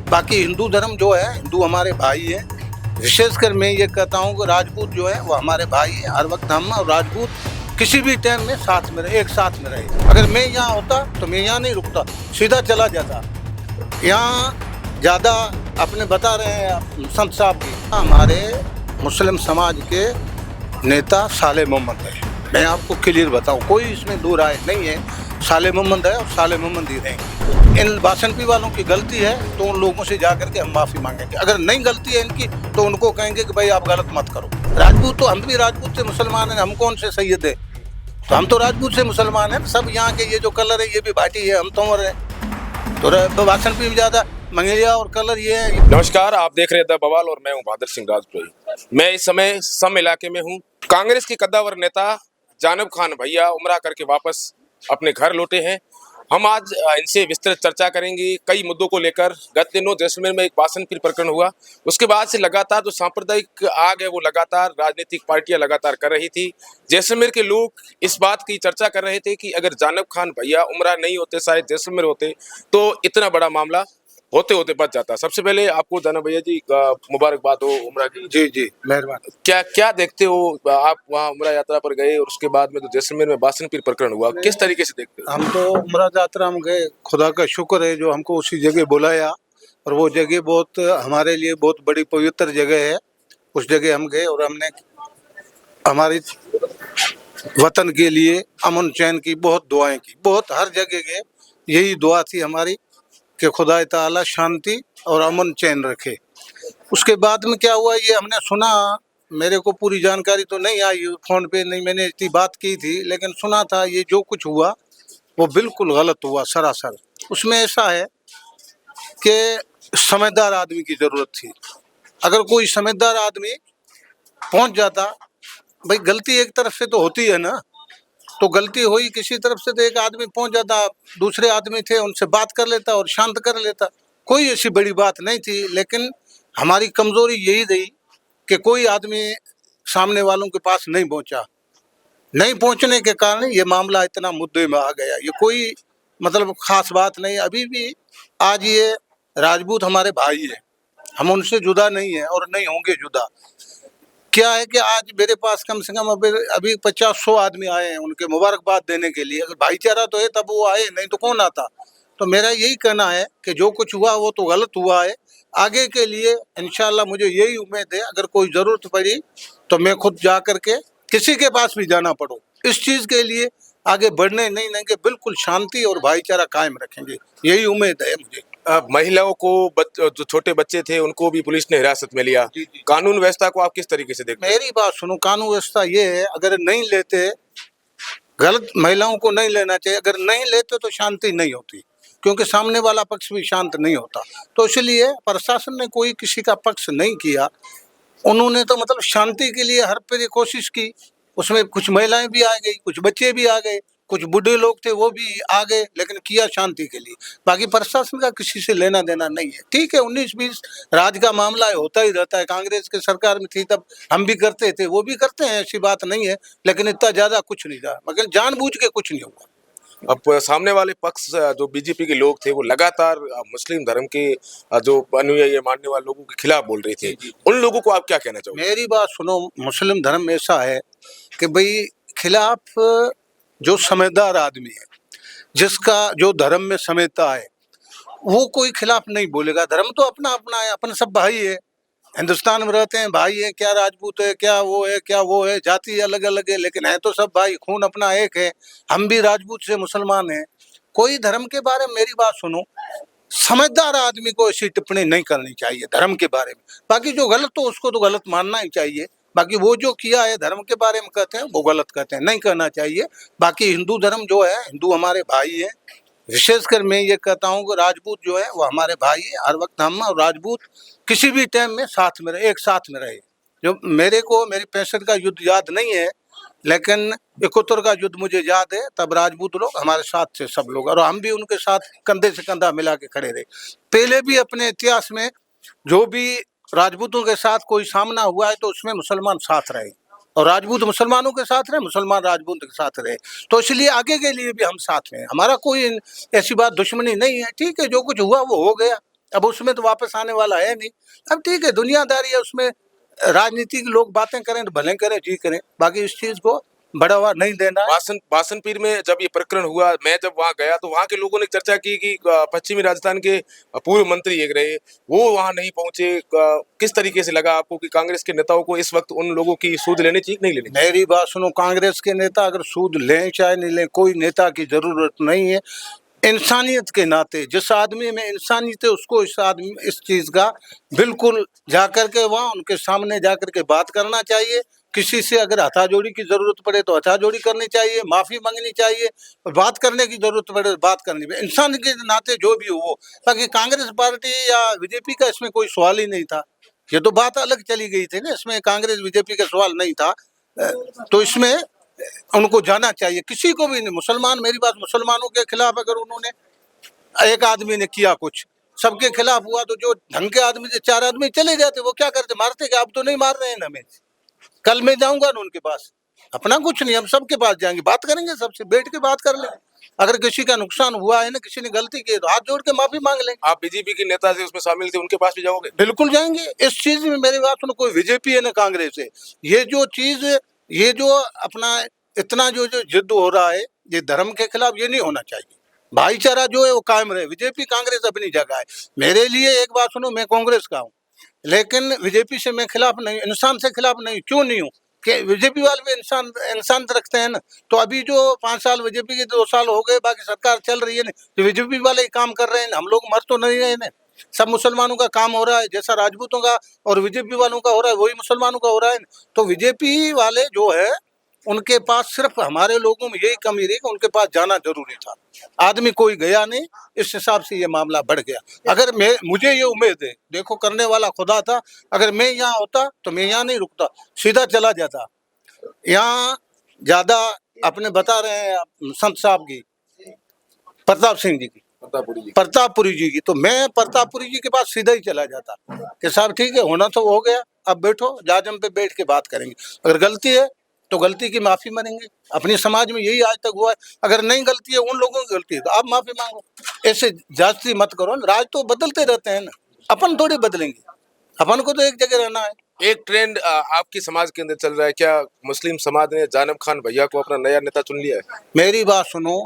बाकी हिंदू धर्म जो है, हिंदू हमारे भाई है। विशेषकर मैं ये कहता हूँ कि राजपूत जो है वो हमारे भाई है। हर वक्त हम और राजपूत किसी भी टाइम में साथ में रहे, एक साथ में रहे। अगर मैं यहाँ होता तो मैं यहाँ नहीं रुकता, सीधा चला जाता। यहाँ ज़्यादा अपने बता रहे हैं संत साहब भी, हमारे मुस्लिम समाज के नेता साले मोहम्मद है। मैं आपको क्लियर बताऊं, कोई इसमें दो राय नहीं है। साले मोहम्मद है और साले मोहम्मद ही रहेंगे। इन बासनपी वालों की गलती है तो उन लोगों से जाकर के हम माफ़ी मांगेंगे। अगर नहीं गलती है इनकी तो उनको कहेंगे कि भाई आप गलत मत करो। राजपूत तो हम भी राजपूत से मुसलमान हैं, हम कौन से सैयद है? तो हम तो राजपूत से मुसलमान हैं। सब यहाँ के ये जो कलर है ये भी भाटी है, हम तोमर है। तो बासनपी भी ज़्यादा मंगेलिया और कलर ये है। नमस्कार, आप देख रहे हैं द बवाल और मैं हूं बहादुर सिंह राजपुरी। मैं इस समय सम इलाके में हूं। कांग्रेस के कद्दावर नेता जानब खान भैया उमरा करके वापस अपने घर लौटे हैं। हम आज इनसे विस्तृत चर्चा करेंगे कई मुद्दों को लेकर। गत दिनों जैसलमेर में एक बासनपीर प्रकरण हुआ, उसके बाद से लगातार जो सांप्रदायिक आग है वो लगातार राजनीतिक पार्टियां लगातार कर रही थी। जैसलमेर के लोग इस बात की चर्चा कर रहे थे कि अगर जानब खान भैया उमरा नहीं होते, शायद जैसलमेर होते, तो इतना बड़ा मामला होते होते बच जाता। सबसे पहले आपको जानब भैया जी मुबारकबाद हो उमरा की। जी जी, मेहरबानी। क्या क्या देखते हो आप वहाँ उमरा यात्रा पर गए और उसके बाद में तो जैसलमेर में बासनपीर प्रकरण हुआ, किस तरीके से देखते हो? हम तो उमरा यात्रा में गए, खुदा का शुक्र है जो हमको उसी जगह बुलाया। और वो जगह बहुत हमारे लिए बहुत बड़ी पवित्र जगह है। उस जगह हम गए और हमने हमारी वतन के लिए अमन चैन की बहुत दुआएं की। बहुत हर जगह गए, यही दुआ थी हमारी कि खुदा ताला शांति और अमन चैन रखे। उसके बाद में क्या हुआ ये हमने सुना, मेरे को पूरी जानकारी तो नहीं आई, फोन पे नहीं मैंने इतनी बात की थी, लेकिन सुना था ये जो कुछ हुआ वो बिल्कुल गलत हुआ सरासर। उसमें ऐसा है कि समझदार आदमी की ज़रूरत थी। अगर कोई समझदार आदमी पहुंच जाता, भाई गलती एक तरफ से तो होती है ना, तो गलती हुई किसी तरफ से तो एक आदमी पहुंच जाता, दूसरे आदमी थे उनसे बात कर लेता और शांत कर लेता। कोई ऐसी बड़ी बात नहीं थी, लेकिन हमारी कमज़ोरी यही रही कि कोई आदमी सामने वालों के पास नहीं पहुंचा। नहीं पहुंचने के कारण ये मामला इतना मुद्दे में आ गया। ये कोई मतलब खास बात नहीं। अभी भी आज ये राजपूत हमारे भाई है, हम उनसे जुदा नहीं है और नहीं होंगे जुदा। क्या है कि आज मेरे पास कम से कम अभी 50-100 आदमी आए हैं उनके मुबारकबाद देने के लिए। अगर भाईचारा तो है तब वो आए, नहीं तो कौन आता। तो मेरा यही कहना है कि जो कुछ हुआ वो तो गलत हुआ है। आगे के लिए इंशाल्लाह मुझे यही उम्मीद है, अगर कोई ज़रूरत पड़ी तो मैं खुद जा कर के किसी के पास भी जाना पड़ो, इस चीज़ के लिए आगे बढ़ने नहीं देंगे। बिल्कुल शांति और भाईचारा कायम रखेंगे, यही उम्मीद है मुझे। महिलाओं को जो छोटे बच्चे थे उनको भी पुलिस ने हिरासत में लिया। जी, जी। कानून व्यवस्था को आप किस तरीके से देखते हैं? मेरी बात सुनो, कानून व्यवस्था ये है, अगर नहीं लेते, गलत महिलाओं को नहीं लेना चाहिए। अगर नहीं लेते तो शांति नहीं होती, क्योंकि सामने वाला पक्ष भी शांत नहीं होता। तो इसलिए प्रशासन ने कोई किसी का पक्ष नहीं किया, उन्होंने तो मतलब शांति के लिए हर पर कोशिश की। उसमें कुछ महिलाएं भी आ गई, कुछ बच्चे भी आ गए, कुछ बूढ़े लोग थे वो भी आ गए, लेकिन किया शांति के लिए। बाकी प्रशासन का किसी से लेना देना नहीं है। ठीक है, 19-20 राज का मामला है, होता ही रहता है। कांग्रेस की सरकार में थी तब हम भी करते थे, वो भी करते हैं, ऐसी बात नहीं है, लेकिन इतना ज़्यादा कुछ नहीं रहा। मगर जानबूझ के कुछ नहीं हुआ। अब सामने वाले पक्ष जो बीजेपी के लोग थे वो लगातार मुस्लिम धर्म के जो अनुयायी मानने वाले लोगों के खिलाफ बोल रहे थे। उन लोगों को आप क्या कहना चाहोगे? मेरी बात सुनो, मुस्लिम धर्म ऐसा है कि भाई खिलाफ जो समझदार आदमी है, जिसका जो धर्म में समझता है, वो कोई खिलाफ नहीं बोलेगा। धर्म तो अपना अपना है, अपन सब भाई है, हिंदुस्तान में रहते हैं, भाई है। क्या राजपूत है, क्या वो है, क्या वो है, जाति अलग अलग है, लेकिन है तो सब भाई, खून अपना एक है। हम भी राजपूत से मुसलमान हैं। कोई धर्म के बारे में, मेरी बात सुनो, समझदार आदमी को ऐसी टिप्पणी नहीं करनी चाहिए धर्म के बारे में। बाकी जो गलत तो उसको तो गलत मानना ही चाहिए। बाकी वो जो किया है धर्म के बारे में कहते हैं वो गलत कहते हैं, नहीं करना चाहिए। बाकी हिंदू धर्म जो है, हिंदू हमारे भाई है। विशेषकर मैं ये कहता हूँ कि राजपूत जो है वो हमारे भाई है। हर वक्त हम और राजपूत किसी भी टाइम में साथ में रहे, एक साथ में रहे। जो मेरे को मेरी 65 का युद्ध याद नहीं है, लेकिन 71 का युद्ध मुझे याद है। तब राजपूत लोग हमारे साथ थे सब लोग, और हम भी उनके साथ कंधे से कंधा मिला के खड़े रहे। पहले भी अपने इतिहास में जो भी राजपूतों के साथ कोई सामना हुआ है तो उसमें मुसलमान साथ रहे, और राजपूत मुसलमानों के साथ रहे, मुसलमान राजपूत के साथ रहे। तो इसलिए आगे के लिए भी हम साथ में हैं। हमारा कोई ऐसी बात दुश्मनी नहीं है। ठीक है, जो कुछ हुआ वो हो गया। अब उसमें तो वापस आने वाला है नहीं। अब ठीक है, दुनियादारी है, उसमें राजनीतिक लोग बातें करें तो भले करें, जी करें, बाकी इस चीज को बढ़ावा नहीं देना है। बासनपीर में जब ये प्रकरण हुआ, मैं जब वहां गया तो वहां के लोगों ने चर्चा की कि पश्चिमी राजस्थान के पूर्व मंत्री एक रहे, वो वहां नहीं पहुंचे। किस तरीके से लगा आपको कि कांग्रेस के नेताओं को इस वक्त उन लोगों की सूद लेनी चाहिए नहीं लेनी चाहिए? मेरी बात सुनो, कांग्रेस के नेता अगर सूद लें चाहे नहीं लें, कोई नेता की जरूरत नहीं है। इंसानियत के नाते जिस आदमी में इंसानियत है उसको इस आदमी इस चीज का बिल्कुल जाकर के वहाँ उनके सामने जाकर के बात करना चाहिए। किसी से अगर हथाजोड़ी की जरूरत पड़े तो हथाजोड़ी करनी चाहिए, माफी मांगनी चाहिए, और बात करने की जरूरत पड़े तो बात करनी चाहिए, इंसान के नाते जो भी हो वो। बाकी कांग्रेस पार्टी या बीजेपी का इसमें कोई सवाल ही नहीं था। ये तो बात अलग चली गई थी ना, इसमें कांग्रेस बीजेपी का सवाल नहीं था। तो इसमें उनको जाना चाहिए, किसी को भी नहीं। मुसलमान, मेरी बात, मुसलमानों के खिलाफ अगर उन्होंने एक आदमी ने किया कुछ, सबके खिलाफ हुआ, तो जो ढंग के आदमी थे 4 आदमी चले जाते, वो क्या करते, मारते क्या? अब तो नहीं मार रहे हैं हमें। कल मैं जाऊंगा ना उनके पास, अपना कुछ नहीं, हम सबके पास जाएंगे, बात करेंगे, सबसे बैठ के बात कर लेंगे। अगर किसी का नुकसान हुआ है ना, किसी ने गलती की है, तो हाथ जोड़ के माफी मांग लेंगे। आप बीजेपी के नेता से उसमें शामिल थे, उनके पास भी जाओगे? बिल्कुल जाएंगे। इस चीज में मेरी बात सुनो, कोई बीजेपी है ना कांग्रेस है, ये जो चीज, ये जो अपना इतना जो जो जिद हो रहा है ये धर्म के खिलाफ, ये नहीं होना चाहिए। भाईचारा जो है वो कायम रहे। बीजेपी कांग्रेस अपनी जगह है। मेरे लिए एक बात सुनो, मैं कांग्रेस का हूँ, लेकिन बीजेपी से मैं खिलाफ नहीं, इंसान से खिलाफ नहीं। क्यों नहीं हूँ? कि बीजेपी वाले भी इंसान इंसान रखते हैं ना। तो अभी जो 5 साल बीजेपी के, 2 साल हो गए, बाकी सरकार चल रही है ना, तो बीजेपी वाले ही काम कर रहे हैं, हम लोग मर तो नहीं रहे ना। सब मुसलमानों का काम हो रहा है, जैसा राजपूतों का और बीजेपी वालों का हो रहा है वही मुसलमानों का हो रहा है। तो बीजेपी वाले जो है उनके पास सिर्फ हमारे लोगों में यही कमी रही कि उनके पास जाना जरूरी था, आदमी कोई गया नहीं, इस हिसाब से ये मामला बढ़ गया। अगर मैं, मुझे ये उम्मीद है, देखो करने वाला खुदा था, अगर मैं यहाँ होता तो मैं यहाँ नहीं रुकता, सीधा चला जाता। यहाँ ज्यादा अपने बता रहे हैं संत साहब की, प्रताप सिंह जी की, प्रतापपुरी जी की, तो मैं प्रतापपुरी जी के पास सीधा ही चला जाता कि साहब ठीक है, होना तो हो गया, अब बैठो, जाजम पे बैठ के बात करेंगे, अगर गलती है तो गलती की माफी मांगेंगे। अपने समाज में यही आज तक हुआ है, अगर नहीं गलती है, उन लोगों की गलती है तो आप माफी मांगो। ऐसे जास्ती मत करो, राज तो बदलते रहते हैं ना, अपन थोड़ी बदलेंगे, अपन को तो एक जगह रहना है। एक ट्रेंड आपके समाज के अंदर चल रहा है, क्या मुस्लिम समाज ने जानब खान भैया को अपना नया नेता चुन लिया है? मेरी बात सुनो,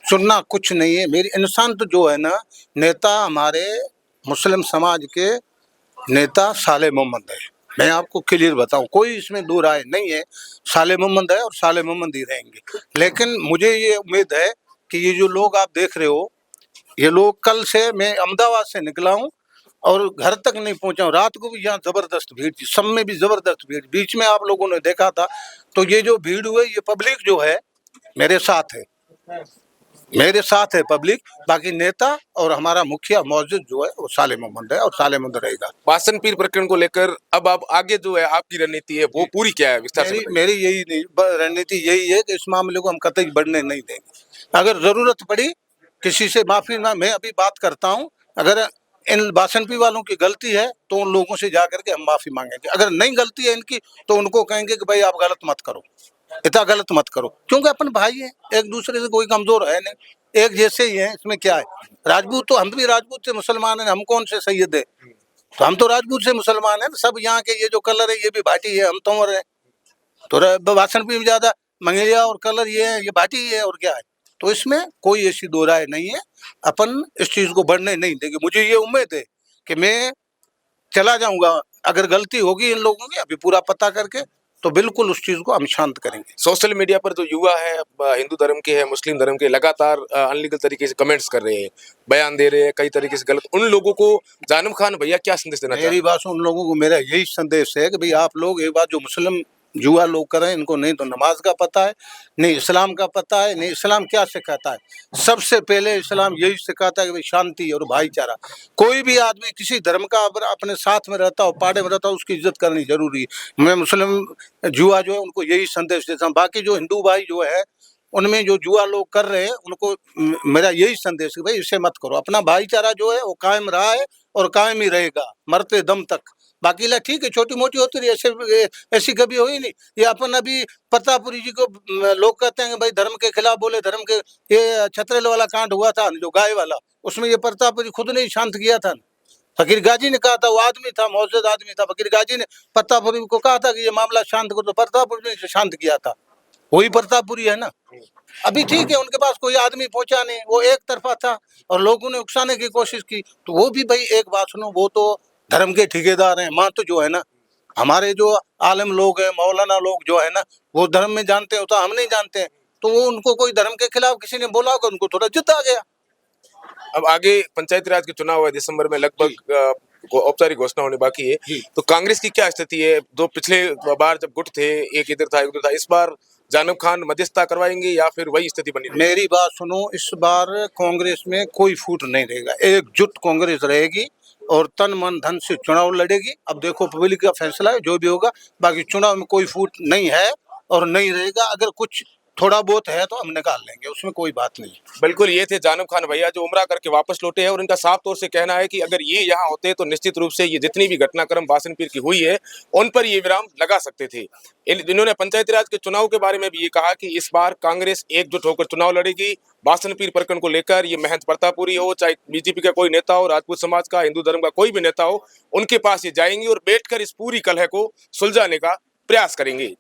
सुनना कुछ नहीं है, मेरी इंसान तो जो है ना, नेता हमारे मुस्लिम समाज के नेता साले मोहम्मद है। मैं आपको क्लियर बताऊं, कोई इसमें दो राय नहीं है, साले मोहम्मद है और साले मोहम्मद ही रहेंगे। लेकिन मुझे ये उम्मीद है कि ये जो लोग आप देख रहे हो, ये लोग, कल से मैं अहमदाबाद से निकला हूँ और घर तक नहीं पहुंचा हूँ, रात को भी यहाँ जबरदस्त भीड़ थी, सब में भी जबरदस्त भीड़, बीच में आप लोगों ने देखा था। तो ये जो भीड़ हुई, ये पब्लिक जो है मेरे साथ है, मेरे साथ है पब्लिक। बाकी नेता और हमारा मुखिया मौजूद जो है वो साले मोहम्मद है और साले मोहम्मद रहेगा। बासनपीर प्रकरण को लेकर अब आप आगे जो है आपकी रणनीति है वो पूरी क्या है, विस्तार से मेरी बताइए। मेरी यही नहीं, रणनीति यही है कि इस मामले को हम कतई बढ़ने नहीं देंगे। अगर जरूरत पड़ी किसी से माफी ना, मैं अभी बात करता हूँ, अगर इन बासनपी वालों की गलती है तो उन लोगों से जाकर के हम माफी मांगेंगे। अगर नहीं गलती है इनकी तो उनको कहेंगे कि भाई आप गलत मत करो, इतना गलत मत करो, क्योंकि अपन भाई हैं, एक दूसरे से कोई कमजोर है नहीं, एक जैसे ही हैं। इसमें क्या है, राजपूत तो हम भी राजपूत से मुसलमान हैं, हम कौन से सैयद है, तो हम तो राजपूत से मुसलमान हैं। सब यहाँ के ये जो कलर है ये भी भाटी है, हम तंवर है, तो भाषण भी ज्यादा मंगेलिया और कलर ये है, ये भाटी है, और क्या है। तो इसमें कोई ऐसी दो राय नहीं है, अपन इस चीज को बढ़ने नहीं देंगे। मुझे ये उम्मीद है कि मैं चला जाऊंगा, अगर गलती होगी इन लोगों की अभी पूरा पता करके, तो बिल्कुल उस चीज को हम शांत करेंगे। सोशल मीडिया पर जो युवा है, हिंदू धर्म के है, मुस्लिम धर्म के, लगातार अनलीगल तरीके से कमेंट्स कर रहे हैं, बयान दे रहे हैं कई तरीके से गलत, उन लोगों को जानब खान भैया क्या संदेश देना चाहते मेरी बात सुन, उन लोगों को मेरा यही संदेश है कि भाई आप लोग एक बात, जो मुस्लिम जुआ लोग कर रहे हैं, इनको नहीं तो नमाज का पता है, नहीं इस्लाम का पता है, नहीं इस्लाम क्या सिखाता है। सबसे पहले इस्लाम यही सिखाता है कि भाई शांति और भाईचारा। कोई भी आदमी किसी धर्म का अपने साथ में रहता हो, पाड़े में रहता हो, उसकी इज्जत करनी जरूरी है। मैं मुस्लिम जुआ जो है उनको यही संदेश देता हूँ। बाकी जो हिंदू भाई जो है, उनमें जो जुआ लोग कर रहे हैं, उनको मेरा यही संदेश है, भाई इसे मत करो। अपना भाईचारा जो है वो कायम रहा है और कायम ही रहेगा मरते दम तक। बाकी ला ठीक है, छोटी मोटी होती रही, ऐसी कभी हुई नहीं। ये अपन अभी प्रतापपुरी जी को लोग कहते हैं कि भाई धर्म के खिलाफ बोले, धर्म के, ये छतरेल वाला कांड हुआ था जो गाय वाला, उसमें ये प्रतापपुरी खुद ने ही शांत किया था। फकीर गाजी ने कहा था, वो आदमी था, मौजूद आदमी था, फकीर गाजी ने प्रतापपुरी को कहा था कि ये मामला शांत करो, तो प्रतापपुरी ने शांत किया था, वही प्रतापपुरी है ना। अभी ठीक है, उनके पास कोई आदमी पहुंचा नहीं, वो एक तरफा था और लोगों ने उकसाने की कोशिश की। तो वो भी भाई एक बात सुनो, वो तो धर्म के ठेकेदार हैं। माँ तो जो है ना, हमारे जो आलिम लोग हैं, मौलाना लोग जो है ना, वो धर्म में जानते हैं, तो हम नहीं जानते हैं। तो वो उनको कोई धर्म के खिलाफ किसी ने बोला होगा, उनको थोड़ा जिद आ गया। अब आगे पंचायती राज के चुनाव है दिसंबर में, लगभग औपचारिक घोषणा होने बाकी है। तो कांग्रेस की क्या स्थिति है? दो पिछले बार जब गुट थे, एक इधर था एक उधर था, इस बार जानब खान मध्यस्थता करवाएंगे या फिर वही स्थिति बनी रहेगी? मेरी बात सुनो, इस बार कांग्रेस में कोई फूट नहीं रहेगा, एकजुट कांग्रेस रहेगी और तन मन धन से चुनाव लड़ेगी। अब देखो पब्लिक का फैसला है, जो भी होगा। बाकी चुनाव में कोई फूट नहीं है और नहीं रहेगा। अगर कुछ थोड़ा बहुत है तो हम निकाल लेंगे, उसमें कोई बात नहीं। बिल्कुल, ये थे जानब खान भैया जो उमरा करके वापस लौटे हैं और इनका साफ तौर से कहना है कि अगर ये यहाँ होते तो निश्चित रूप से ये जितनी भी घटनाक्रम बासन पीर की हुई है उन पर ये विराम लगा सकते थे। इन्होंने पंचायती राज के चुनाव के बारे में भी ये कहा कि इस बार कांग्रेस एकजुट होकर चुनाव लड़ेगी। बासन पीर प्रकरण को लेकर ये महंत प्रतापपुरी हो, चाहे बीजेपी का कोई नेता हो, राजपूत समाज का, हिंदू धर्म का कोई भी नेता हो, उनके पास ये जाएंगे और बैठकर इस पूरी कलह को सुलझाने का प्रयास करेंगे।